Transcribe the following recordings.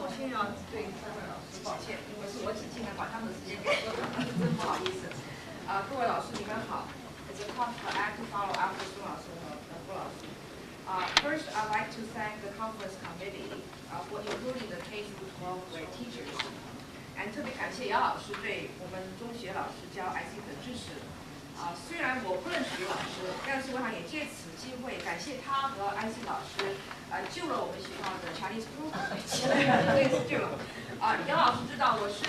首先要对三位老师抱歉，因为是我挤进来把他们的时间给缩短了，真不好意思。各位老师你们好。It's a tough act to follow after 孙老师和郭老师。First, I'd like to thank the conference committee for including the K-12 grade teachers. And 特别感谢姚老师对我们中学老师教 IC 的支持。虽然我不认识姚老师，但是我想也借此机会感谢他和 IC 老师，救了我们学校的 Chinese program。救了。姚老师知道我是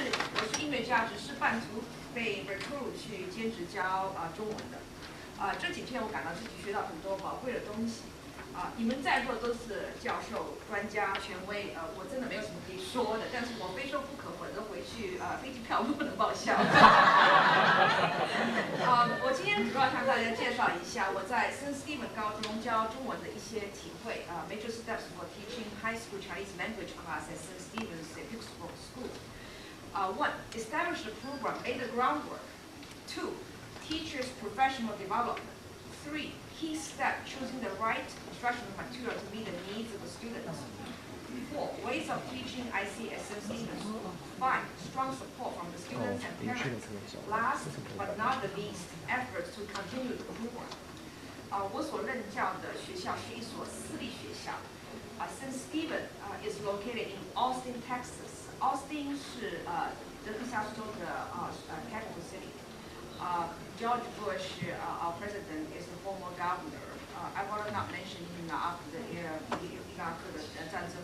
音乐家，只是半途被 recruit 去兼职教中文的。这几天我感到自己学到很多宝贵的东西。你们在座都是教授、专家、权威，我真的没有什么可以说的，但是我非说不可，否则回去飞机票不能报销。我今天主要向大家介绍一下我在 St. Stephen 高中教中文的一些体会。Major steps for teaching high school Chinese language class at St. Stephen's Episcopal School. 1. Establish the program, lay the groundwork. 2. Teachers' professional development. 3. Key step, choosing the right instructional material to meet the needs of the students. 4. Ways of teaching IC at St. Stephen's. 5. Strong support from the students and parents. Last but not the least, efforts to continue the program. 我所任教的学校是一所私立学校。St. Stephen is located in Austin, Texas. Austin 是德克萨斯州的capital city. George Bush, our president, is the former governor. I will not mention him after the Iraq战争.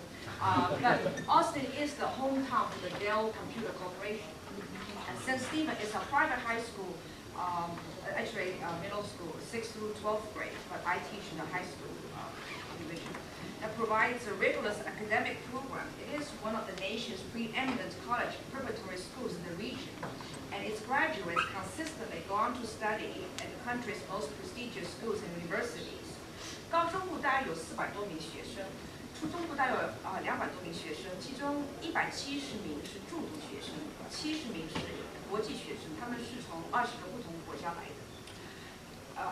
But Austin is the hometown of the Dell Computer Corporation. And St. Stephen is a private high school, actually middle school, 6th through 12th grade, but I teach in the high school division. That provides a rigorous academic program. It is one of the nation's preeminent college preparatory schools in the region, and its graduates consistently go on to study at the country's most prestigious schools and universities. 高中部大概有400多名学生，初中部大概有200多名学生，其中170名是住读学生，70名是国际学生，他们是从20个不同国家来的。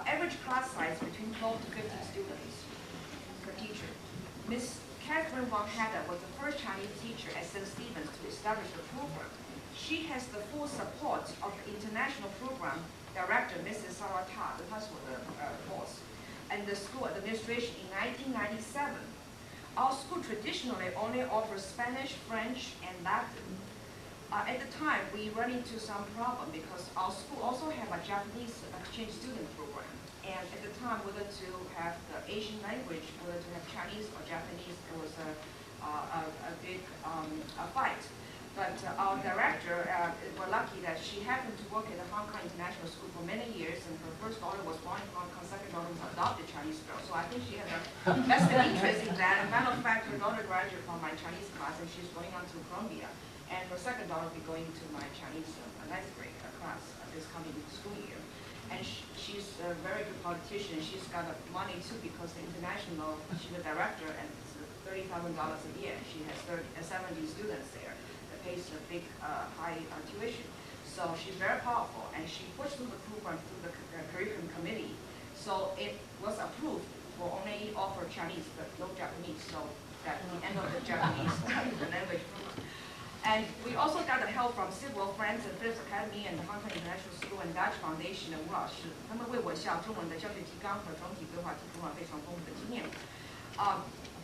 Average class size between 12 to 15 students per teacher. Miss Catherine Wang Hada was the first Chinese teacher at St. Stephen's to establish the program. She has the full support of the international program director, Mrs. Sarah Ta, that's what the boss, and the school administration in 1997. Our school traditionally only offers Spanish, French, and Latin. At the time, we run into some problem because our school also have a Japanese exchange student program. And at the time, whether to have the Asian language, whether to have Chinese or Japanese, it was a big fight. But our director, we're lucky that she happened to work at the Hong Kong International School for many years, and her first daughter was born in Hong Kong, second daughter was adopted Chinese girl. So I think she had a vested interest in that. As a matter of fact, her daughter graduated from my Chinese class, and she's going on to Columbia. And her second daughter will be going to my Chinese 9th grade class this coming school year. And she's a very good politician. She's got money too because the international, she's a director and it's $30,000 a year. She has 70 students there that pays a big high tuition. So she's very powerful and she pushed through the program through the curriculum committee. So it was approved for only offer Chinese but no Japanese. So that's the end of the Japanese language program. And we also got the help from Civil Friends and Phillips Academy and the Hong Kong International School and Dutch Foundation 的吴老师，他们为我校中文的教学提纲和整体规划提供了非常丰富的经验。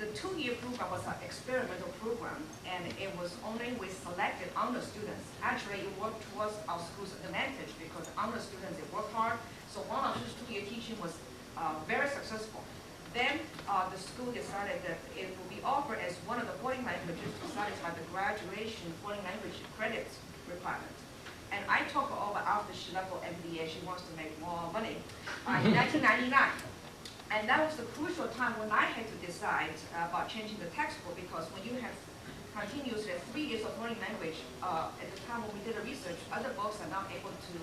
The 2-year program was an experimental program, and it was only with selected honor students. Actually, it worked towards our school's advantage because honor students they work hard. So Wang Lao's 2-year teaching was very successful. Then the school decided that it will be offered as one of the foreign languages to satisfy the graduation foreign language credits requirement. And I took her over after she left for MBA. She wants to make more money in 1999. And that was the crucial time when I had to decide about changing the textbook because when you have continuously 3 years of foreign language, at the time when we did the research, other books are not able to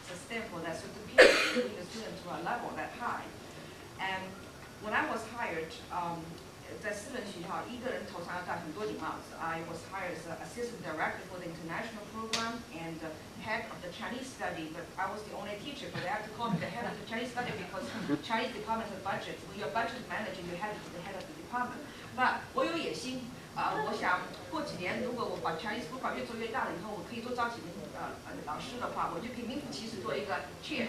sustain for that certain period, bring the student to a level that high. And when I was hired, 在私人学校，一个人头上要戴很多顶帽子。I was hired as an assistant director for the international program and head of the Chinese study, but I was the only teacher, but they have to call me the head of the Chinese study because Chinese department has budget. When you're budget manager, you have to be the head of the department. But 我有野心，我想过几年，如果我把 Chinese Book Club 越做越大了以后，我可以多招几名老师的话，我就可以名副其实做一个 chair。